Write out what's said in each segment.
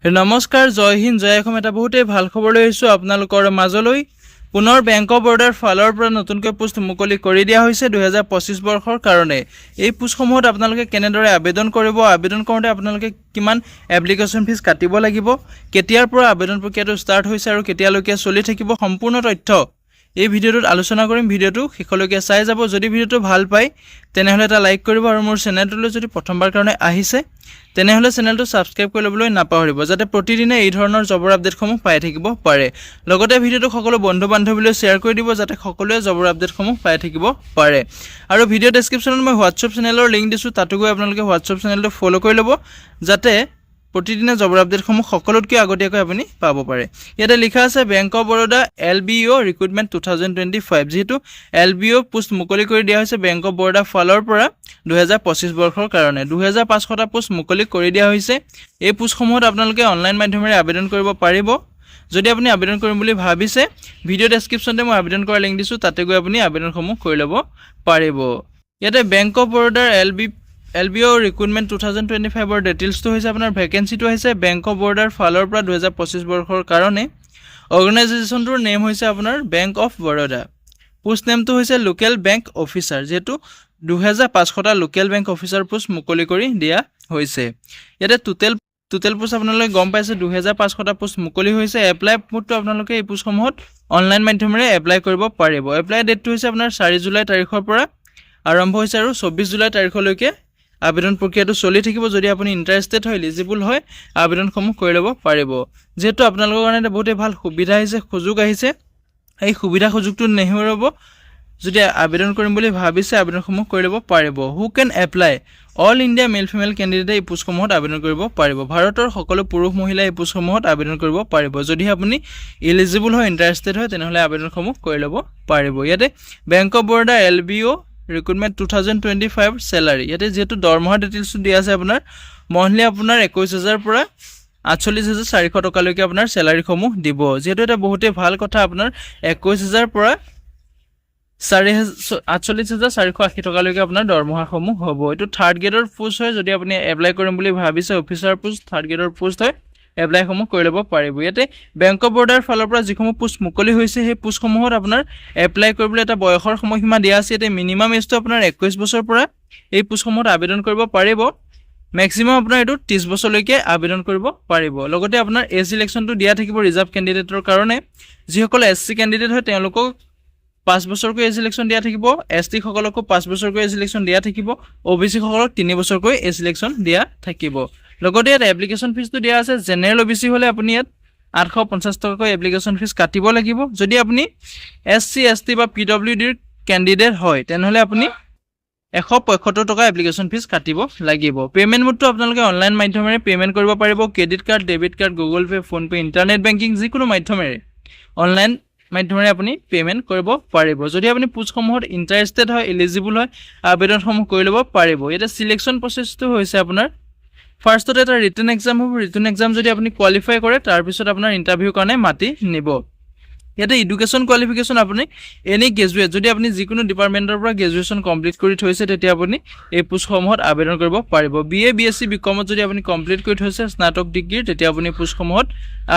নমস্কাৰ, জয় হিন্দ, জয় অসম। এটা বহুতেই ভাল খবৰ লৈ আহিছোঁ আপোনালোকৰ মাজলৈ। পুনৰ বেংক অফ বৰোদাৰ ফালৰ পৰা নতুনকৈ পোষ্ট মুকলি কৰি দিয়া হৈছে 2025 বৰ্ষৰ কাৰণে। এই পোষ্টসমূহত আপোনালোকে কেনেদৰে আবেদন কৰিব, আবেদন কৰোঁতে আপোনালোকে কিমান এপ্লিকেশ্যন ফিজ কাটিব লাগিব, কেতিয়াৰ পৰা আবেদন প্ৰক্ৰিয়াটো ষ্টাৰ্ট হৈছে আৰু কেতিয়ালৈকে চলি থাকিব, সম্পূৰ্ণ তথ্য এই ভিডিঅ'টোত আলোচনা কৰিম। ভিডিঅ'টো শেষলৈকে চাই যাব। যদি ভিডিঅ'টো ভাল পায় তেনেহ'লে এটা লাইক কৰিব আৰু মোৰ চেনেলটোলৈ যদি প্ৰথমবাৰ কাৰণে আহিছে তেনেহ'লে চেনেলটো ছাবস্ক্ৰাইব কৰি ল'বলৈ নাপাহৰিব, যাতে প্ৰতিদিনে এই ধৰণৰ জবৰ আপডেটসমূহ পাই থাকিব পাৰে। লগতে ভিডিঅ'টো সকলো বন্ধু বান্ধৱীলৈ শ্বেয়াৰ কৰি দিব, যাতে সকলোৱে জবৰ আপডেটসমূহ পাই থাকিব পাৰে। আৰু ভিডিঅ' ডেছক্ৰিপশ্যনত মই হোৱাটছআপ চেনেলৰ লিংক দিছোঁ, তাতো গৈ আপোনালোকে হোৱাটছআপ চেনেলটো ফ'ল' কৰি ল'ব, যাতে প্ৰতিদিনে জবৰ আপডেটসমূহ সকলোতকৈ আগতীয়াকৈ আপুনি পাব পাৰে। ইয়াতে লিখা আছে bank of Baroda LBO recruitment 2025। যিহেতু LBO পোষ্ট মুকলি কৰি দিয়া হৈছে বেংক অফ বৰোদা ফালৰ পৰা 2025 বৰ্ষৰ কাৰণে 2500টা পোষ্ট মুকলি কৰি দিয়া হৈছে। এই পোষ্টসমূহত আপোনালোকে অনলাইন মাধ্যমেৰে আবেদন কৰিব পাৰিব। যদি আপুনি আবেদন কৰিম বুলি ভাবিছে, ভিডিঅ' ডেছক্ৰিপশ্যনতে মই আবেদন কৰাৰ লিংক দিছোঁ, তাতে গৈ আপুনি আবেদনসমূহ কৰি ল'ব পাৰিব। ইয়াতে বেংক অফ বৰোদাৰ LBO ৰিক্ৰুটমেণ্ট 2025ৰ ডিটেইলছটো হৈছে আপোনাৰ ভেকেঞ্চিটো আহিছে বেংক অফ বৰোদাৰ ফালৰ পৰা 2025 বৰ্ষৰ কাৰণে। অৰ্গেনাইজেশ্যনটোৰ নেম হৈছে আপোনাৰ বেংক অফ বৰোদা। পোষ্ট নেমটো হৈছে লোকেল বেংক অফিচাৰ। যিহেতু 2500টা লোকেল বেংক অফিচাৰ পোষ্ট মুকলি কৰি দিয়া হৈছে। ইয়াতে টোটেল পোষ্ট আপোনালোকে গম পাইছে 2500টা পোষ্ট মুকলি হৈছে। এপ্লাই মোডটো আপোনালোকে এই পোষ্টসমূহত অনলাইন মাধ্যমেৰে এপ্লাই কৰিব পাৰিব। এপ্লাই ডেটটো হৈছে আপোনাৰ 4 জুলাই তাৰিখৰ পৰা আৰম্ভ হৈছে আৰু 24 জুলাই তাৰিখলৈকে আবেদন প্ৰক্ৰিয়াটো চলি থাকিব। যদি আপুনি ইণ্টাৰেষ্টেড হয়, এলিজিবল হয়, আবেদনসমূহ কৰি ল'ব পাৰিব। যিহেতু আপোনালোকৰ কাৰণে এটা বহুতেই ভাল সুবিধা আহিছে, সুযোগ আহিছে, এই সুবিধা সুযোগটো নেহেৰুৱাব। যদি আবেদন কৰিম বুলি ভাবিছে আবেদনসমূহ কৰি ল'ব পাৰিব। Who can apply? All India male female কেণ্ডিডেটে এই পোষ্টসমূহত আবেদন কৰিব পাৰিব। ভাৰতৰ সকলো পুৰুষ মহিলা এই পোষ্টসমূহত আবেদন কৰিব পাৰিব। যদিহে আপুনি এলিজিবল হয়, ইণ্টাৰেষ্টেড হয়, তেনেহ'লে আবেদনসমূহ কৰি ল'ব পাৰিব। ইয়াতে bank of Baroda LBO recruitment 2025 salary. ইয়াতে যিহেতু দৰমহা ডিটেইলছটো দিয়া আছে আপোনাৰ মন্থলি আপোনাৰ 21,000 পৰা 48,400 টকালৈকে আপোনাৰ চেলাৰীসমূহ দিব। যিহেতু এটা বহুতেই ভাল কথা, আপোনাৰ 21,000 পৰা 48,480 টকালৈকে আপোনাৰ দৰমহাসমূহ হ'ব। এইটো থাৰ্ড গ্ৰেডৰ পোষ্ট হয়। যদি আপুনি এপ্লাই কৰিম বুলি ভাবিছে, অফিচাৰ পোষ্ট থাৰ্ড গ্ৰেডৰ পোষ্ট হয়, এপ্লাইসমূহ কৰি ল'ব পাৰিব। ইয়াতে বেংক অফ বৰোদাৰ ফালৰ পৰা যিসমূহ পোষ্ট মুকলি হৈছে সেই পোষ্টসমূহত আপোনাৰ এপ্লাই কৰিবলৈ এটা বয়সৰ সময়সীমা দিয়া আছে। ইয়াতে মিনিমাম এজটো আপোনাৰ 21 বছৰ পৰা এই পোষ্টসমূহত আবেদন কৰিব পাৰিব। মেক্সিমাম আপোনাৰ এইটো 30 বছৰলৈকে আবেদন কৰিব পাৰিব। লগতে আপোনাৰ এজ ইলেকশ্যনটো দিয়া থাকিব ৰিজাৰ্ভ কেণ্ডিডেটৰ কাৰণে। যিসকল SC কেণ্ডিডেট হয় তেওঁলোকক 5 বছৰকৈ এজ ইলেকশ্যন দিয়া থাকিব। ST সকলকো 5 বছৰকৈ এজ ইলেকশ্যন দিয়া থাকিব। OBC সকলক 3 বছৰকৈ এজ ইলেকশ্যন দিয়া থাকিব। লগতে ইয়াত এপ্লিকেশ্যন ফিজটো দিয়া আছে। জেনেৰেল OBC হ'লে আপুনি ইয়াত 850 টকাকৈ এপ্লিকেশ্যন ফিজ কাটিব লাগিব। যদি আপুনি SC ST বা PWDৰ কেণ্ডিডেট হয় তেনেহ'লে আপুনি 175 টকা এপ্লিকেশ্যন ফিজ কাটিব লাগিব। পে'মেণ্ট মোডটো আপোনালোকে অনলাইন মাধ্যমেৰে পে'মেণ্ট কৰিব পাৰিব। Credit card, debit card, Google pay', PhonePe', internet banking যিকোনো মাধ্যমেৰে অনলাইন মাধ্যমেৰে আপুনি পে'মেণ্ট কৰিব পাৰিব। যদি আপুনি পোষ্টসমূহত ইণ্টাৰেষ্টেড হয়, এলিজিবল হয়, আবেদনসমূহ কৰি ল'ব পাৰিব। ইয়াতে চিলেকশ্যন প্ৰচেছটো হৈছে আপোনাৰ ফাৰ্ষ্টতে এটা ৰিটেন এক্সাম হ'ব। ৰিটেন এক্সাম যদি আপুনি কোৱালিফাই কৰে তাৰপিছত আপোনাৰ ইণ্টাৰভিউৰ কাৰণে মাতি নিব। ইয়াতে এডুকেশ্যন কোৱালিফিকেশ্যন আপুনি এনি গ্ৰেজুৱেট, যদি আপুনি যিকোনো ডিপাৰ্টমেণ্টৰ পৰা গ্ৰেজুৱেশ্যন কমপ্লিট কৰি থৈছে তেতিয়া আপুনি এই পোষ্টসমূহত আবেদন কৰিব পাৰিব। BA BSc BComত যদি আপুনি কমপ্লিট কৰি থৈছে স্নাতক ডিগ্ৰীৰ, তেতিয়া আপুনি পোষ্টসমূহত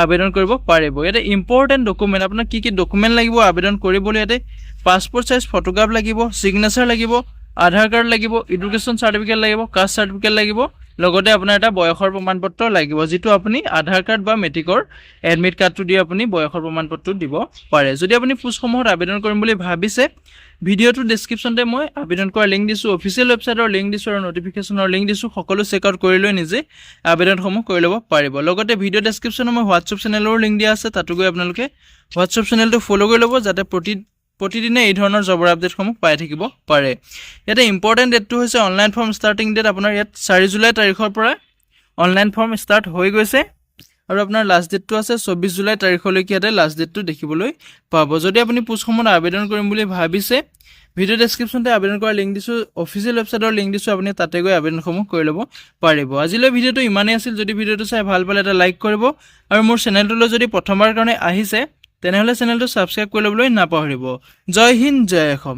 আবেদন কৰিব পাৰিব। ইয়াতে ইম্পৰ্টেণ্ট ডকুমেণ্ট, আপোনাৰ কি কি ডকুমেণ্ট লাগিব আবেদন কৰিবলৈ, ইয়াতে পাছপৰ্ট চাইজ ফটোগ্ৰাফ লাগিব, ছিগনেচাৰ লাগিব, আধাৰ কাৰ্ড লাগিব, এডুকেশ্যন চাৰ্টিফিকেট লাগিব, কাষ্ট চাৰ্টিফিকেট লাগিব, লগতে আপোনাৰ এটা বয়সৰ প্ৰমাণপত্ৰ লাগিব, যিটো আপুনি আধাৰ কাৰ্ড বা মেট্ৰিকৰ এডমিট কাৰ্ডটো দি আপুনি বয়সৰ প্ৰমাণপত্ৰ দিব পাৰে। যদি আপুনি পোষ্টসমূহত আবেদন কৰিম বুলি ভাবিছে, ভিডিঅ'টোৰ ডেছক্ৰিপশ্যনতে মই আবেদন কৰাৰ লিংক দিছোঁ, অফিচিয়েল ৱেবছাইটৰ লিংক দিছোঁ আৰু ন'টিফিকেশ্যনৰ লিংক দিছোঁ। সকলো চেক আউট কৰি লৈ নিজে আবেদনসমূহ কৰি ল'ব পাৰিব। লগতে ভিডিঅ' ডেছক্ৰিপশ্যনত মই হোৱাটছআপ চেনেলৰ লিংক দিয়া আছে, তাতো গৈ আপোনালোকে হোৱাটছআপ চেনেলটো ফ'ল' কৰি ল'ব, যাতে প্ৰতিদিনে এই ধৰণৰ জবৰ আপডেটসমূহ পাই থাকিব পাৰে। ইয়াতে ইম্পৰ্টেণ্ট ডেটটো হৈছে অনলাইন ফৰ্ম ষ্টাৰ্টিং ডেট আপোনাৰ ইয়াত 4 জুলাই তাৰিখৰ পৰা অনলাইন ফৰ্ম ষ্টাৰ্ট হৈ গৈছে আৰু আপোনাৰ লাষ্ট ডেটটো আছে 24 জুলাই তাৰিখলৈকে। ইয়াতে লাষ্ট ডেটটো দেখিবলৈ পাব। যদি আপুনি পোষ্টসমূহত আবেদন কৰিম বুলি ভাবিছে, ভিডিঅ' ডেছক্ৰিপশ্যনতে আবেদন কৰাৰ লিংক দিছোঁ, অফিচিয়েল ৱেবছাইটৰ লিংক দিছোঁ, আপুনি তাতে গৈ আবেদনসমূহ কৰি ল'ব পাৰিব। আজিলৈ ভিডিঅ'টো ইমানেই আছিল। যদি ভিডিঅ'টো চাই ভাল পালে এটা লাইক কৰিব আৰু মোৰ চেনেলটোলৈ যদি প্ৰথমবাৰ কাৰণে আহিছে তেনেহ'লে চেনেলটো ছাবস্ক্ৰাইব কৰি ল'বলৈ নাপাহৰিব। জয় হিন্দ, জয় অসম।